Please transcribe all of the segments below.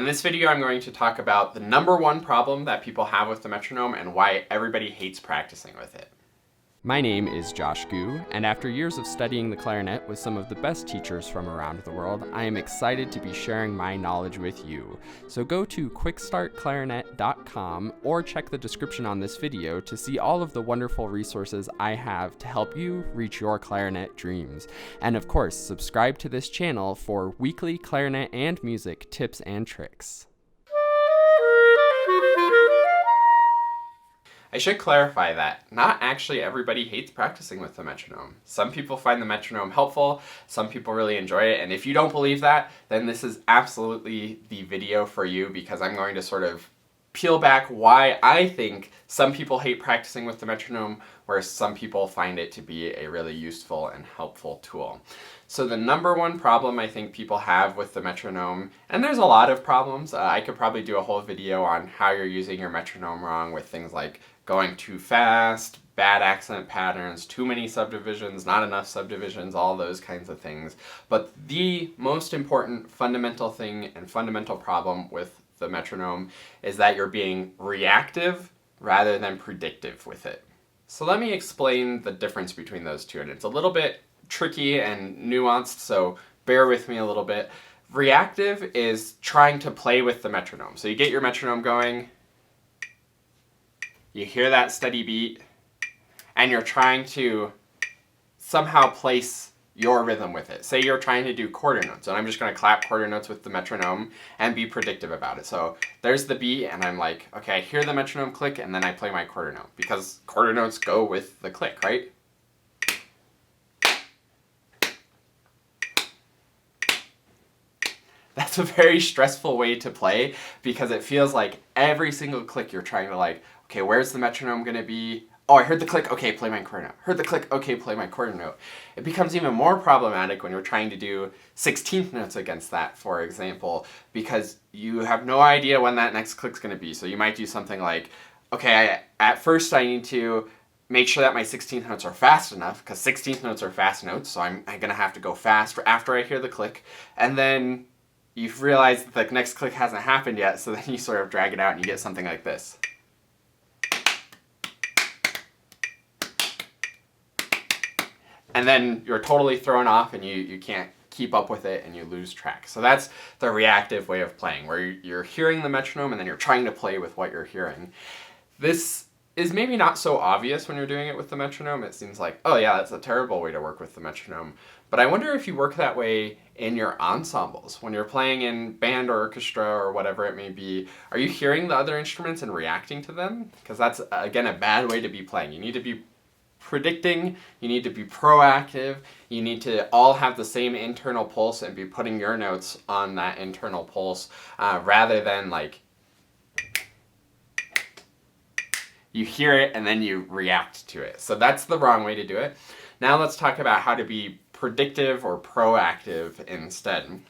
In this video, I'm going to talk about the number one problem that people have with the metronome and why everybody hates practicing with it. My name is Josh Gu, and after years of studying the clarinet with some of the best teachers from around the world, I am excited to be sharing my knowledge with you. So go to QuickStartClarinet.com or check the description on this video to see all of the wonderful resources I have to help you reach your clarinet dreams. And of course, subscribe to this channel for weekly clarinet and music tips and tricks. I should clarify that not actually everybody hates practicing with the metronome. Some people find the metronome helpful, some people really enjoy it, and if you don't believe that, then this is absolutely the video for you, because I'm going to sort of peel back why I think some people hate practicing with the metronome, whereas some people find it to be a really useful and helpful tool. So the number one problem I think people have with the metronome, and there's a lot of problems, I could probably do a whole video on how you're using your metronome wrong with things like going too fast, bad accent patterns, too many subdivisions, not enough subdivisions, all those kinds of things. But the most important fundamental thing and fundamental problem with the metronome is that you're being reactive rather than predictive with it. So let me explain the difference between those two, and it's a little bit tricky and nuanced, so bear with me a little bit. Reactive is trying to play with the metronome. So you get your metronome going, you hear that steady beat, and you're trying to somehow place your rhythm with it. Say you're trying to do quarter notes, and I'm just going to clap quarter notes with the metronome and be predictive about it. So there's the beat, and I'm like, okay, I hear the metronome click, and then I play my quarter note, because quarter notes go with the click, right? That's a very stressful way to play, because it feels like every single click you're trying to like, okay, where's the metronome going to be? Oh, I heard the click, okay, play my quarter note. Heard the click, okay, play my quarter note. It becomes even more problematic when you're trying to do 16th notes against that, for example, because you have no idea when that next click's going to be. So you might do something like, okay, at first I need to make sure that my 16th notes are fast enough, because 16th notes are fast notes, so I'm going to have to go fast after I hear the click. And then you've realized that the next click hasn't happened yet, so then you sort of drag it out and you get something like this. And then you're totally thrown off and you can't keep up with it and you lose track. So that's the reactive way of playing, where you're hearing the metronome and then you're trying to play with what you're hearing. This is maybe not so obvious when you're doing it with the metronome. It seems like, oh yeah, that's a terrible way to work with the metronome. But I wonder if you work that way in your ensembles. When you're playing in band or orchestra or whatever it may be, are you hearing the other instruments and reacting to them? Because that's, again, a bad way to be playing. You need to be predicting, you need to be proactive, you need to all have the same internal pulse and be putting your notes on that internal pulse, rather than like you hear it and then you react to it. So that's the wrong way to do it. Now let's talk about how to be predictive or proactive instead.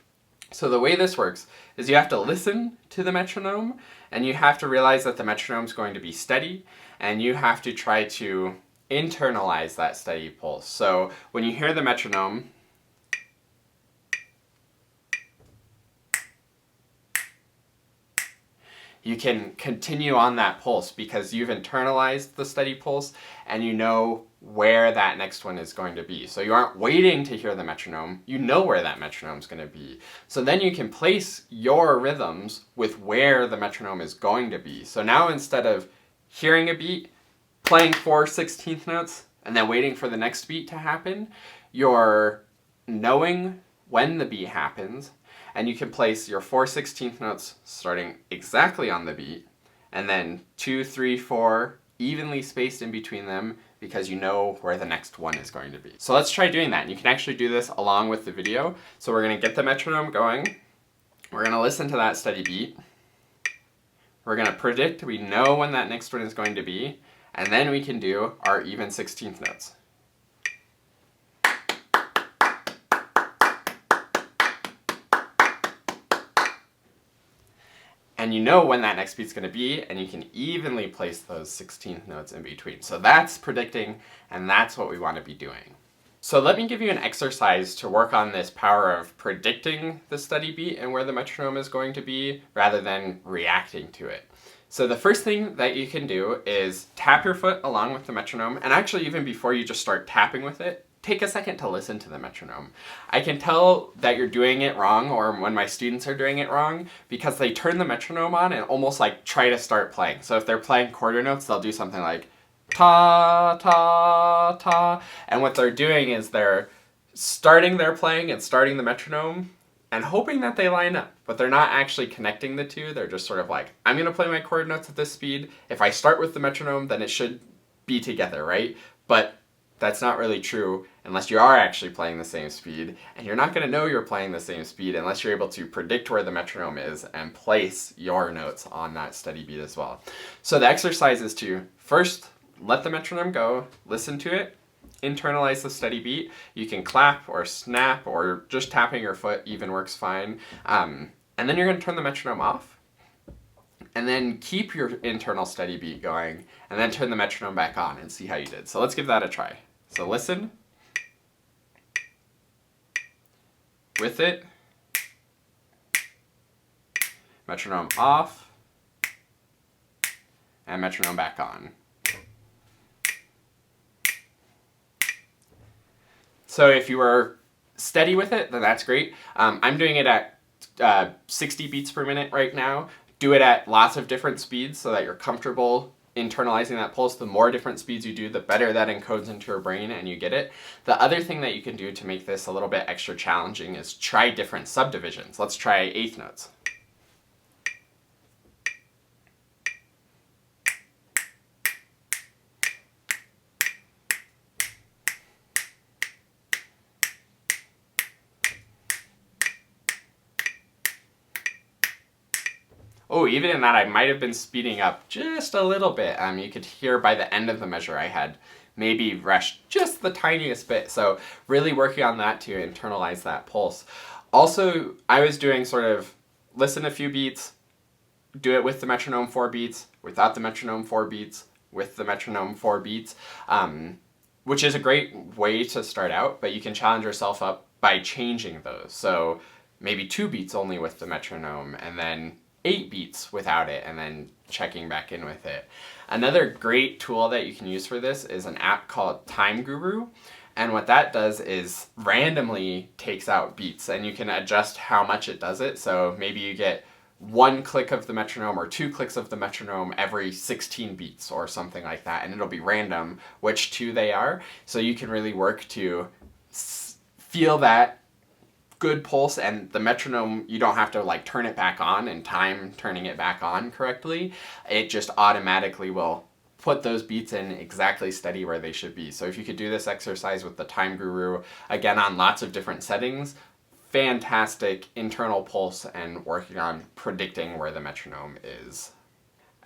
So the way this works is you have to listen to the metronome, and you have to realize that the metronome is going to be steady, and you have to try to internalize that steady pulse. So when you hear the metronome, you can continue on that pulse because you've internalized the steady pulse and you know where that next one is going to be. So you aren't waiting to hear the metronome, you know where that metronome is going to be. So then you can place your rhythms with where the metronome is going to be. So now instead of hearing a beat, playing 4 16th notes, and then waiting for the next beat to happen, you're knowing when the beat happens, and you can place your 4 16th notes starting exactly on the beat, and then 2, 3, 4 evenly spaced in between them, because you know where the next one is going to be. So let's try doing that, and you can actually do this along with the video. So we're going to get the metronome going, we're going to listen to that steady beat, we're going to predict, we know when that next one is going to be, and then we can do our even 16th notes. And you know when that next beat's going to be, and you can evenly place those 16th notes in between. So that's predicting, and that's what we want to be doing. So let me give you an exercise to work on this power of predicting the steady beat and where the metronome is going to be rather than reacting to it. So the first thing that you can do is tap your foot along with the metronome, and actually even before you just start tapping with it, take a second to listen to the metronome. I can tell that you're doing it wrong, or when my students are doing it wrong, because they turn the metronome on and almost like try to start playing. So if they're playing quarter notes, they'll do something like ta, ta, ta, and what they're doing is they're starting their playing and starting the metronome and hoping that they line up, but they're not actually connecting the two. They're just sort of like, I'm going to play my chord notes at this speed. If I start with the metronome, then it should be together, right? But that's not really true unless you are actually playing the same speed, and you're not going to know you're playing the same speed unless you're able to predict where the metronome is and place your notes on that steady beat as well. So the exercise is to first let the metronome go, listen to it, internalize the steady beat. You can clap or snap or just tapping your foot even works fine. And then you're going to turn the metronome off and then keep your internal steady beat going and then turn the metronome back on and see how you did. So let's give that a try. So listen. With it. Metronome off. And metronome back on. So if you were steady with it, then that's great. I'm doing it at 60 beats per minute right now. Do it at lots of different speeds so that you're comfortable internalizing that pulse. The more different speeds you do, the better that encodes into your brain and you get it. The other thing that you can do to make this a little bit extra challenging is try different subdivisions. Let's try eighth notes. Oh, even in that, I might have been speeding up just a little bit. You could hear by the end of the measure I had maybe rushed just the tiniest bit. So really working on that to internalize that pulse. Also, I was doing sort of listen a few beats, do it with the metronome 4 beats, without the metronome 4 beats, with the metronome 4 beats, which is a great way to start out, but you can challenge yourself up by changing those. So maybe 2 beats only with the metronome and then 8 beats without it and then checking back in with it. Another great tool that you can use for this is an app called Time Guru. And what that does is randomly takes out beats and you can adjust how much it does it. So maybe you get 1 click of the metronome or 2 clicks of the metronome every 16 beats or something like that. And it'll be random which 2 they are. So you can really work to feel that good pulse, and the metronome, you don't have to like turn it back on and time turning it back on correctly. It just automatically will put those beats in exactly steady where they should be. So if you could do this exercise with the Time Guru, again on lots of different settings, fantastic internal pulse and working on predicting where the metronome is.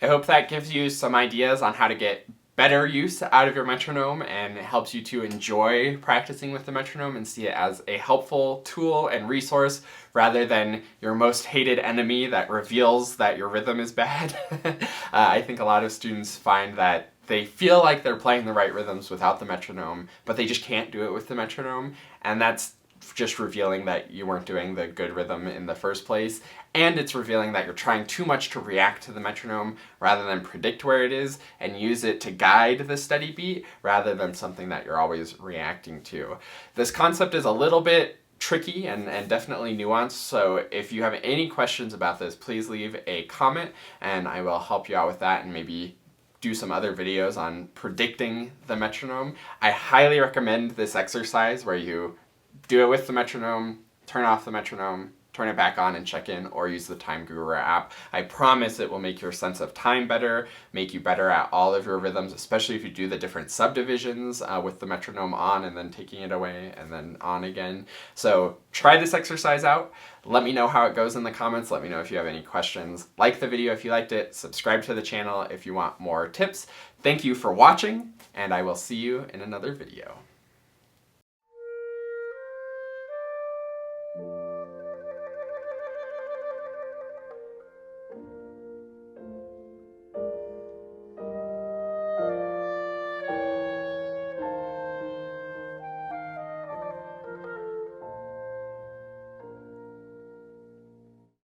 I hope that gives you some ideas on how to get better use out of your metronome and it helps you to enjoy practicing with the metronome and see it as a helpful tool and resource rather than your most hated enemy that reveals that your rhythm is bad. I think a lot of students find that they feel like they're playing the right rhythms without the metronome, but they just can't do it with the metronome, and that's just revealing that you weren't doing the good rhythm in the first place, and it's revealing that you're trying too much to react to the metronome rather than predict where it is and use it to guide the steady beat rather than something that you're always reacting to. This concept is a little bit tricky and definitely nuanced, so if you have any questions about this, please leave a comment and I will help you out with that and maybe do some other videos on predicting the metronome. I highly recommend this exercise where you do it with the metronome, turn off the metronome, turn it back on and check in, or use the Time Guru app. I promise it will make your sense of time better, make you better at all of your rhythms, especially if you do the different subdivisions with the metronome on and then taking it away and then on again. So try this exercise out. Let me know how it goes in the comments. Let me know if you have any questions. Like the video if you liked it. Subscribe to the channel if you want more tips. Thank you for watching, and I will see you in another video.